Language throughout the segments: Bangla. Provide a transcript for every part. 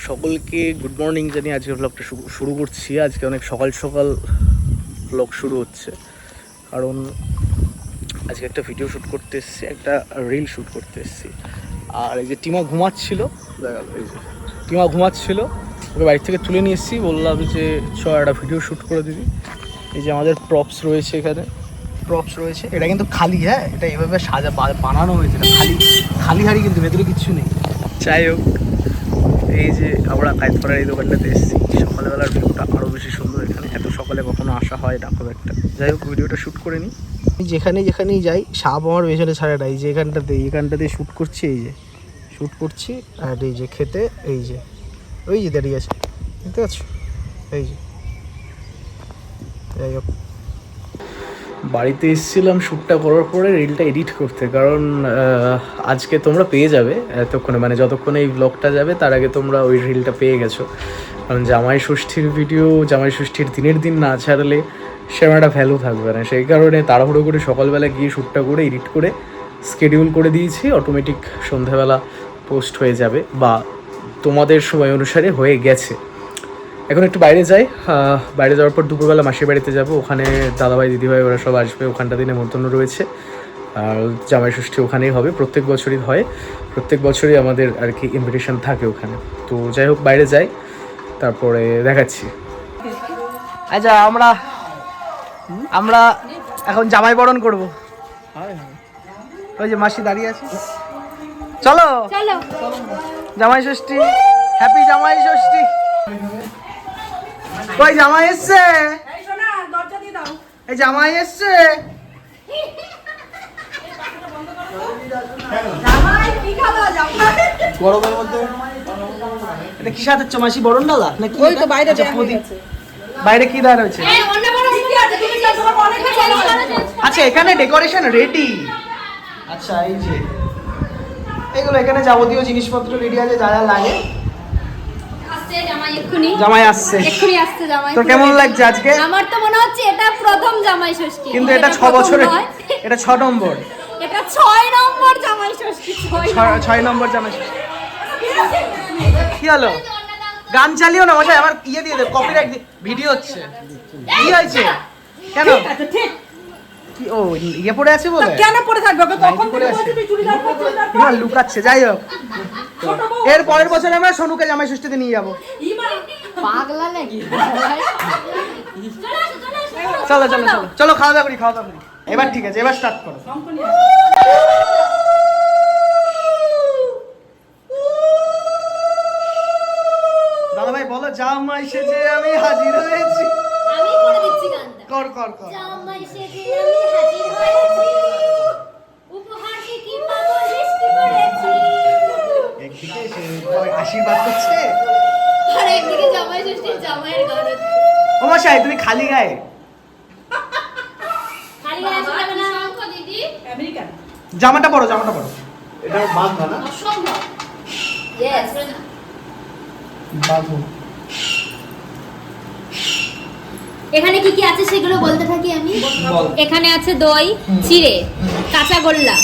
সকলকে গুড মর্নিং জানিয়ে আজকে ব্লগটা শুরু করছি। আজকে অনেক সকাল সকাল ব্লগ শুরু হচ্ছে, কারণ আজকে একটা ভিডিও শ্যুট করতে এসেছি, একটা রিল শ্যুট করতে এসেছি। আর এই যে টিমা ঘুমাচ্ছিল, এই যে টিমা ঘুমাচ্ছিল, ওকে বাড়ি থেকে তুলে নিয়ে এসেছি। বললাম যে চ একটা ভিডিও শ্যুট করে দিবি। এই যে আমাদের প্রপস রয়েছে, এখানে প্রপস রয়েছে। এটা কিন্তু খালি, হ্যাঁ, এটা এভাবে বানানো হয়েছে, এটা খালি হাড়ি, কিন্তু ভেতরে কিচ্ছু নেই। যাই হোক, এই যে আমরা কায়তপাড়ার এই দোকানটাতে এসেছি। সকালবেলার ভিউটা আরও বেশি সুন্দর, এখানে এত সকালে কখনো আসা হয় না খুব একটা। যাই হোক, ভিডিওটা শ্যুট করে নিই। যেখানেই যাই সাপ আমার পেছনে ছাড়ে না। এই যে এখানটাতে শ্যুট করছি, এই যে শ্যুট করছি। আর এই যে খেতে, এই যে ওই যে দাঁড়িয়ে আছে, দেখতে পাচ্ছ, এই যে। যাই হোক, বাড়িতে এসেছিলাম শ্যুটটা করার পরে রিলটা এডিট করতে, কারণ আজকে তোমরা পেয়ে যাবে এতক্ষণে, মানে যতক্ষণে এই ব্লগটা যাবে তার আগে তোমরা ওই রিলটা পেয়ে গেছো। কারণ জামাই ষষ্ঠীর ভিডিও জামাই ষষ্ঠীর দিনের দিন না ছাড়লে সেরকম একটা ভ্যালু থাকবে না। সেই কারণে তাড়াহুড়ো করে সকালবেলা গিয়ে শ্যুটটা করে এডিট করে স্কেডিউল করে দিয়েছি। অটোমেটিক সন্ধ্যাবেলা পোস্ট হয়ে যাবে, বা তোমাদের সময় অনুসারে হয়ে গেছে। এখন একটু বাইরে যাই, বাইরে যাওয়ার পর দুপুরবেলা মাসির বাড়িতে যাব। ওখানে দাদাভাই দিদিভাই ওরা সব আসবে, ওখানটা দিনে নেমন্তন্ন রয়েছে। আর জামাই ষষ্ঠী ওখানেই হবে, প্রত্যেক বছরই হয়, প্রত্যেক বছরই আমাদের আর কি ইনভিটেশন থাকে ওখানে। তো যাই হোক, বাইরে যাই, তারপরে দেখাচ্ছি। আচ্ছা, আমরা এখন জামাই বরণ করবো। ওই যে মাসি দাঁড়িয়ে আছে, চলো জামাই ষষ্ঠী, হ্যাপি জামাই ষষ্ঠী। কই জামাই এসছে, এই জামাই এসছে। গরমের মধ্যে এটা কি সাজাচ্ছ মাসি, বরণ ডালা নাকি? ওই তো বাইরে বাইরে কি দাঁড় হয়েছে? আচ্ছা, এখানে ডেকোরেশন রেডি। আচ্ছা, এই যে এইগুলো, এখানে যাবতীয় জিনিসপত্র রেডি আছে, যা যা লাগে। জামাই আসছে, এক্ষুনি আসছে জামাই। তো কেমন লাগছে আজকে? আমার তো মনে হচ্ছে এটা প্রথম জামাই ষষ্ঠী, কিন্তু এটা 6 বছরে, এটা 6 নম্বর, এটা 6 নম্বর জামাই ষষ্ঠী, 6 নম্বর জামাই ষষ্ঠী। কি হলো? গান চালিও না মশাই, আমার ইয়ে দিয়ে দেব, কপিরাইট ভিডিও হচ্ছে। কি হয়েছে? কেন? কি ও ইয়ে পড়ে আছে বলে? কেন পড়ে থাকবে? কখন থেকে বলছি তুই চুড়িদার পরছিস? না, লুকাচ্ছে। যাই হোক, এর পরের বছর আমরা সোনুকে জামাই ষষ্ঠীতে নিয়ে যাবো। পাগলা নাকি? চলো চলো চলো চলো, খাওয়া দাওয়া করি। এবার ঠিক আছে, এবার স্টার্ট করো। দাদা ভাই বলো, জামাই সেজে আমি হাজির হয়েছি। আমি করে দিচ্ছি গানটা। কর জামাই সেজে আমি হাজির হয়েছি, উপহার কি পাবো লিস্ট করেছি। একদিকে সে আশীর্বাদ করছে, আর একদিকে জামাই ষষ্ঠীর জামাইয়ের গান। ও মশাই, তুমি খালি গায়ে আসবে না শঙ্খ দিদি, আমেরিকান জামাটা পরো। এটা বাঁধবা না? অসম্ভব। ইয়েস, বাঁধো। এখানে কি কি আছে সেগুলো বলতে থাকি আমি। এখানে আছে দই, চিড়ে, কাঁচা গোল্লা।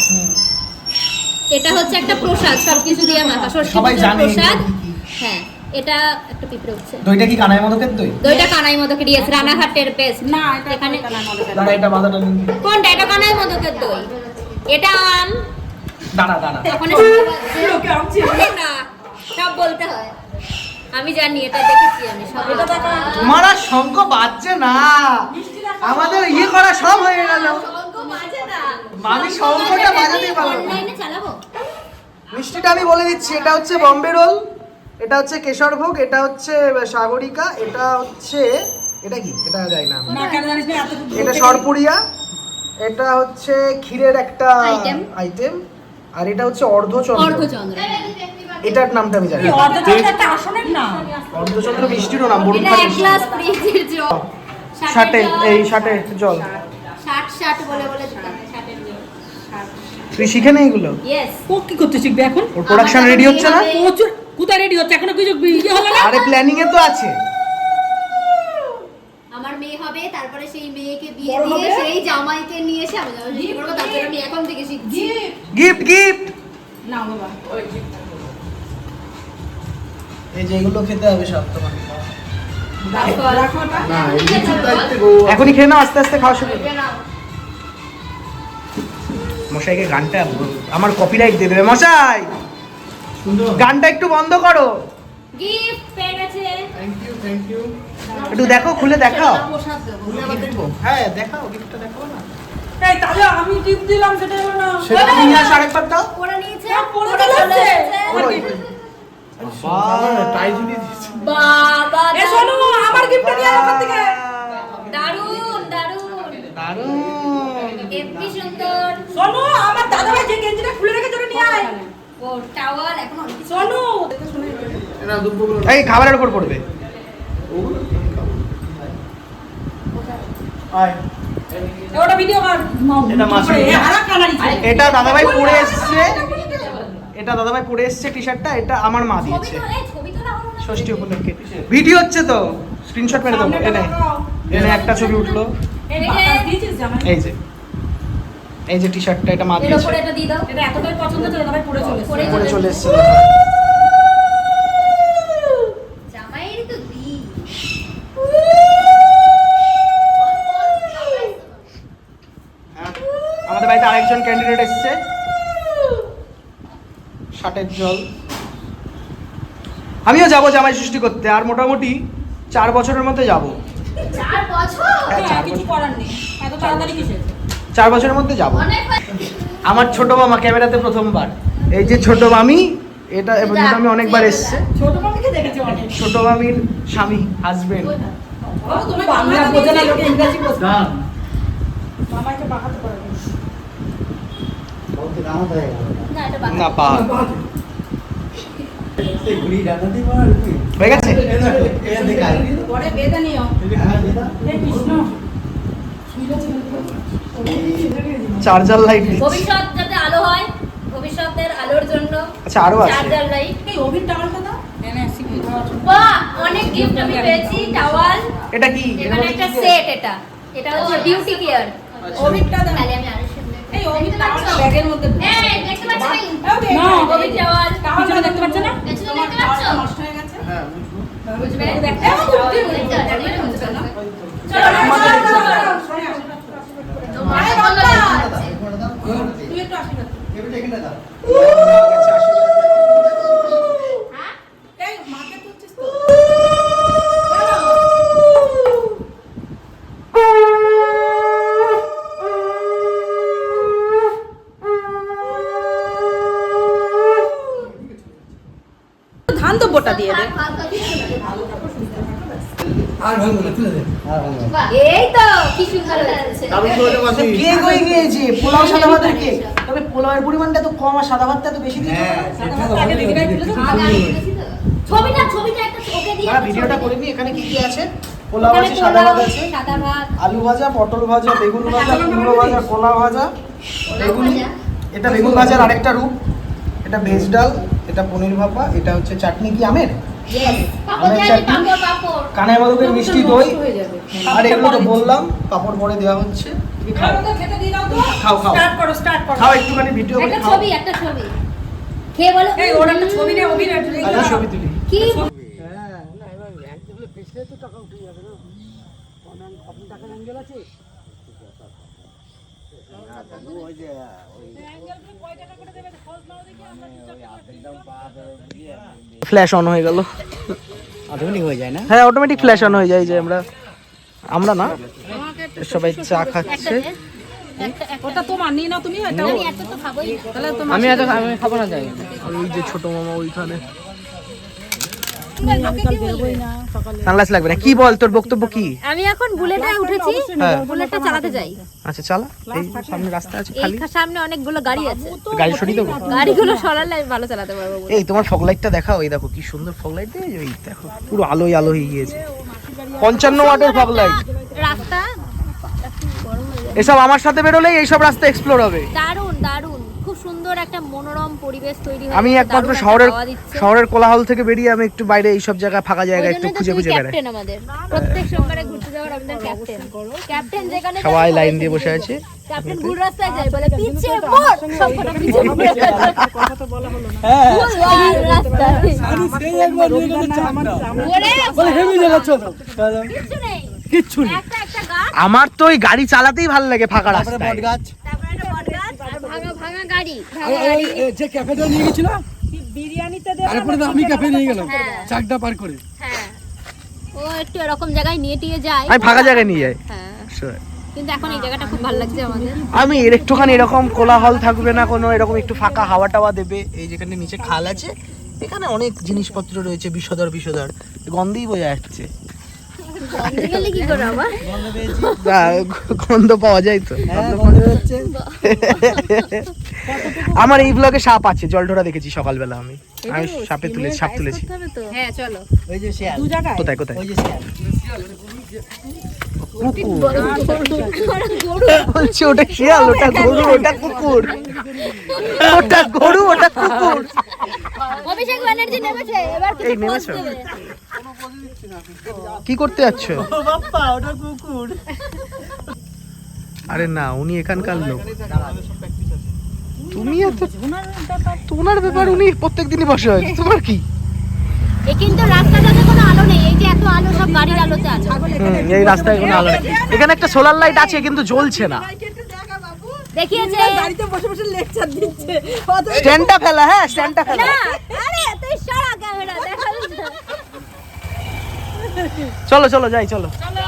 এটা হচ্ছে একটা প্রসাদ, সবকিছু দিয়ে মাখা, ষষ্ঠী পূজার প্রসাদ। হ্যাঁ, এটা একটা পিঁপড়ে উঠছে। দইটা কি কানাই মদকের দই? দইটা কানাই মদকের দিয়েছে, রানাঘাটের বেস্ট। না, এখানে দাঁড়া, এটা বাঁধাটা কোনটা? এটা কানাই মদকের দই, এটা আম। দাঁড়া ওখানে লোকে আম ছিল না, সব বলতে হয়। আমি জানি, এটা দেখেছি আমি সব। তোমার আর শঙ্খ বাজছে না, আমাদের ইয়ে করা সব হয়ে গেল। শঙ্খ বাজে না, আমি শঙ্খটা বাজাতেই পারবো না। অনলাইনে চালাবো। মিষ্টিটা আমি বলে দিচ্ছি, এটা হচ্ছে বম্বে রোল, এটা হচ্ছে কেশরভোগ, এটা হচ্ছে সাগরিকা, এটা হচ্ছে, এটা কি, এটা যায় না, না কেন জানিস না? এত এটা সরপুরিয়া, এটা হচ্ছে ক্ষীরের একটা আইটেম, আর এটা হচ্ছে অর্ধচন্দ্র। এটার নামটা আমি জানি। অর্ধচন্দ্র একটা আসনের নাম। অর্ধচন্দ্র মিষ্টিরও নাম, বরুণ এটা এক গ্লাস ফ্রিজের জল। 60 জল। 60 বলে দিতাম, 60 জল। তুই শিখে নে এগুলো। ইয়েস। ও কি করতে শিখবে এখন? ওর প্রোডাকশন রেডি হচ্ছে না? প্রচুর কোথায় রেডি হচ্ছে? এখনো কিছু ইয়ে হলো না? আরে প্ল্যানিং এ তো আছে। আমার মেয়ে হবে, তারপরে সেই মেয়েকে বিয়ে দিয়ে সেই জামাইকে নিয়ে এসে আমি জামাই ষষ্ঠী করবো। তারপরে আমি এখন থেকে শিখছি। গিফট না বাবা, ওই এই যে এগুলো খেতে হবে সব তোমার। না এই কিছুর দায়িত্বে এখনই খেয়ে নাও, আস্তে আস্তে খাওয়া শুরু করো। মশাইকে গানটা আমার কপিরাইট দিয়ে দেবে মশাই, গানটা একটু বন্ধ করো। গিফট পেয়ে গেছে। থ্যাংক ইউ একটু দেখো, খুলে দেখাও। প্রসাদ দেবো। খুলে আবার দেখবো। হ্যাঁ দেখাও, গিফটটা দেখাও না। এই তাহলে আমি টিপ দিলাম সেটা হলো না। সেটা তুমি নিয়ে আসো আরেকবার দাও। ওরা নিয়েছে, পরে ওরা চলে চলে এসেছে। এসেছে। বাবা টাই ঝুলিয়ে দিয়েছে। বাবা এ শোনো আমার গিফটটা নিয়ে ওখান থেকে। দারুন দারুন দারুণ। হেব্বি সুন্দর। শোনো আমার দাদাভাই যে গেঞ্জিটা খুলে রেখে চলে নিয়ে আয়। ও টাওয়াল এখন অনেক কিছু। শোনো এরা দুপুরবেলা এই খাবারের উপর পড়বে। ওগুলো আমি খাবো। আয় ওটা ভিডিও কর। এটা মাসি। এ হারা কানারি ছিল। এটা দাদাভাই পরে এসছে, এটা দাদাভাই পরে এসছে টি-শার্টটা, এটা আমার মা ছবি দিয়েছে তো এই ছবি তোলা হলো না। ষষ্ঠী উপলক্ষে। ভিডিও হচ্ছে তো, স্ক্রিনশট মেরে দেবো। এনে এনে একটা ছবি উঠলো। এই বাতাস দিয়েছিস জামাই? এই যে টি-শার্টটা, এটা মা এর দিয়েছে। উপরে এটা দিয়ে দাও। এটা এতটাই পছন্দ ছিল দাদাভাই পরে চলে এসেছে। পরে চলে এসছে। জামাইয়েরই তো দি। হ্যাঁ, আমাদের বাড়িতে আরেকজন ক্যান্ডিডেট এসছে, ষাটের জল। আমিও যাবো জামাই ষষ্ঠী করতে, আর মোটামুটি 4 বছরের মধ্যে যাব। 4 বছর। হ্যাঁ, হ্যাঁ, কিছু করার নেই। এত তাড়াতাড়ি কিসের? 4 বছরের মধ্যে যাব। অনেক আমার ছোট মামা ক্যামেরাতে প্রথমবার। এই যে ছোট মামি, এটা এবার আমি অনেকবার এসছে। ছোট মামিকে দেখেছি অনেক। ছোট মামির স্বামী, হাজবেন্ড। ও তুমি বাংলা বোঝে না লোকে ইংরেজি বোঝে। ডান মামাকে বাঁকাতে পারে না। বলতে রামত হয়ে গেল না এটা বাদ। না পা এই ঘুরি ডানাতে পারবি হয়ে গেছে। এটা দেখাই পরে বেদা নিও। হ্যাঁ দাদা হে কৃষ্ণ। Charger light. ভবিষ্যৎ যাতে আলো হয়, ভবিষ্যতের আলোর জন্য আচ্ছা আরো আছে। Charger light. এই অভির টাওয়ালটা দাও। এনে শিখি খাওয়া চল। বাহ, অনেক গিফট আমি পেয়েছি। টাওয়াল, এটা কি? এখানে একটা সেট। এটা হচ্ছে বিউটি কেয়ার। অভিরটা দাও। তাহলে আমি আরো সামনে। এই অভির টাওয়ালটা ব্যাগের মধ্যে ঢুকে। এই দেখতে পাচ্ছ ভাই? না অভির টাওয়াল। পিছনে দেখতে পাচ্ছ না? পেছনে তোমার দেখতে পাচ্ছ? টাওয়ালটা নষ্ট হয়ে গেছে। হ্যাঁ বুঝবো বুঝবে? দেখতে এই পাচ্ছ? বুদ্ধি বুদ্ধি বুঝবে না। চলো তোমার বন্ধ আছে। তুই একটু আশীর্বাদ কর। এবারে এখানে দাও হ্যাঁ? এই মাকে তুলছিস তো? ধান তো বোটা দিয়ে দে। আর ভাঙবো না তুলে দে আর ভাঙবো বাহ, এই তো কি সুন্দর হয়েছে। আমি তো ওটা মাসি কেক হয়ে গিয়েছে, পোলাও সাদা ভাতের কেক। তবে পোলাওয়ের পরিমাণটা তো কম, আর সাদা ভাতটা তো বেশি দিয়েছে। হ্যাঁ আগে দেখে দেখে তুলে দাও। আগে আমি দেখেছি তো। ছবিটা একটা ওকে দিয়ে আমরা ভিডিওটা করে নিই। এখানে কি কি আছে? পোলাও এখানে আছে, সাদা ভাত পোলাও, আছে, সাদা ভাত, আলু ভাজা, পটল ভাজা, বেগুন ভাজা, কুমড়ো ভাজা, কলা ভাজা, বেগুনি। ভাজা। এটা বেগুন ভাজার আরেকটা রূপ। এটা ভেজ ডাল, এটা পনির ভাপা, এটা হচ্ছে চাটনি কি আমের, Yes. পাপড় আমের দেয়নি, চাটনি, পাপড়। কানাই বালুকের মিষ্টি দই। নষ্ট হয়ে যাবে। আর এগুলো তো বললাম, পাপড় পরে দেওয়া হচ্ছে। তুমি খাও, আমাদের খেতে দিয়ে দাও তো। খাও, খাও। স্টার্ট করো স্টার্ট করো। খাও একটুখানি ভিডিও করে একটা খাও। একটা ছবি। খেয়ে বলো। এই ওর একটা ছবি নে অভির একটা আচ্ছা, ছবি তুলি। কি? ফ্ল্যাশ অন হয়ে গেল। অটোমেটিক হয়ে যায় না হ্যাঁ, অটোমেটিক ফ্ল্যাশ অন হয়ে যায়। যে আমরা না সবাই চা খাচ্ছে। ওটা তোমার নিয়ে নাও তুমি এটা আমি একটা তো খাবোই না। তাহলে তোমার আমি খাবো না, যাই। ওই যে ছোট মামা ওইখানে। সানগ্লাস লাগবে না। কি বল, তোর বক্তব্য কি? আমি এখন বুলেটে উঠেছি, হ্যাঁ। বুলেটটা চালাতে যাই। আচ্ছা চালা, এই সামনে রাস্তা আছে খালি, এই সামনে অনেকগুলো গাড়ি আছে, গাড়ি সরিয়ে দেবো। গাড়িগুলো সরালে আমি ভালো চালাতে পারবো বলে। এই তোমার ফগ লাইটটা দেখাও। এই দেখো কি সুন্দর ফগ লাইট। এই দেখো পুরো আলোয় আলো হয়ে গিয়েছে। 55 ওয়াটের ফগ লাইট। রাস্তা গরম হয়ে যাবে। এসব আমার সাথে বেরোলেই এইসব রাস্তা এক্সপ্লোর হবে। দারুন দারুন, খুব সুন্দর সুন্দর একটা মনোরম পরিবেশ তৈরি হয়েছে। আমি একমাত্র দারুণ একটা শহরের হাওয়া দিচ্ছে। শহরের কোলাহল থেকে বেরিয়ে আমি একটু বাইরে এইসব জায়গায় ফাঁকা জায়গায় একটু ওই জন্যই তো খুঁজে তুমি খুঁজে বেড়াই। ক্যাপ্টেন আমাদের প্রত্যেক সোমবারে ঘুরতে যাওয়ার আমাদের ক্যাপ্টেন। ক্যাপ্টেন যেখানে যায় সবাই সবাই লাইন দিয়ে সেদিকে বসে যায়। আছে। ক্যাপ্টেন ভুল রাস্তায় যায় বলে পিছে মোড় সবকটা পিছে মোড় কথা তো বলা হলো না। ভুল রাস্তায় আমি সেই একবার নিয়ে গেলে চাপটা ওরে বলে হেভি জায়গা চলো কিচ্ছু নেই কিচ্ছু নেই একটা গাছ আমার তো ওই গাড়ি চালাতেই ভালো লাগে ফাঁকা তারপরে রাস্তায়। বট গাছ তারপরে একটা বটগাছ আর ভাঙা ভাঙা গাড়ি যে ক্যাফেটা নিয়ে গেছিল বিরিয়ানিতে দে তারপরে তো আমি ক্যাফে নিয়ে গেলাম হ্যাঁ। চাকদা পার করে হ্যাঁ ও একটু এরকম জায়গায় নিয়ে টিয়ে যায় আমি ফাঁকা জায়গায় নিয়ে যাই। হ্যাঁ কিন্তু এখন এই জায়গাটা খুব ভালো লাগছে আমাদের আমি এর একটুখানি এরকম কোলাহল থাকবে না কোনো, এরকম একটু ফাঁকা হাওয়া টাওয়া দেবে। এই যেখানে নিচে খাল আছে, এখানে অনেক জিনিসপত্র রয়েছে, বিষধর গন্ধেই বোঝা যাচ্ছে। গন্ধে গেলে কি করে আবার তা গন্ধ পাওয়া যায় তো। হ্যাঁ বন্ধ হচ্ছে আমার এই ব্লগে সাপ আছে, জলঢোরা দেখেছি সকালবেলা। আমি সাপ তুলেছি। হ্যাঁ চলো ওই যে শিয়াল দু জায়গায় কোথায় কোথায়? ওই যে শিয়াল কুকুর বলছি, ওটা শিয়াল, ওটা গরু, ওটা কুকুর। ওটা গরু, ওটা কুকুর। অভিষেক ব্যানার্জি নেমেছে এবার এই কিছু পোস্ট নেমেছো? দেবে কি করতে যাচ্ছ? বাপ্পা ওটা কুকুর আরে না, উনি এখানকার লোক। তুমি এত তোমার ব্যাপার, উনি প্রত্যেকদিনই বসে হয়, তোমার কি? এই কিন্তু রাস্তাটাতে কোনো আলো নেই, এই যে এত আলো সব গাড়ির আলোতে আছে এই রাস্তায় কোনো আলো নেই। এখানে একটা সোলার লাইট আছে কিন্তু জ্বলছে না। দেখিয়েছে গাড়িতে বসে বসে লেকচার দিচ্ছে অত স্ট্যান্ডটা ফেলা, হ্যাঁ স্ট্যান্ডটা ফেলা। না আরে তুই সরা ক্যামেরা দেখা যাচ্ছে চলো চলো যাই, চলো। চলো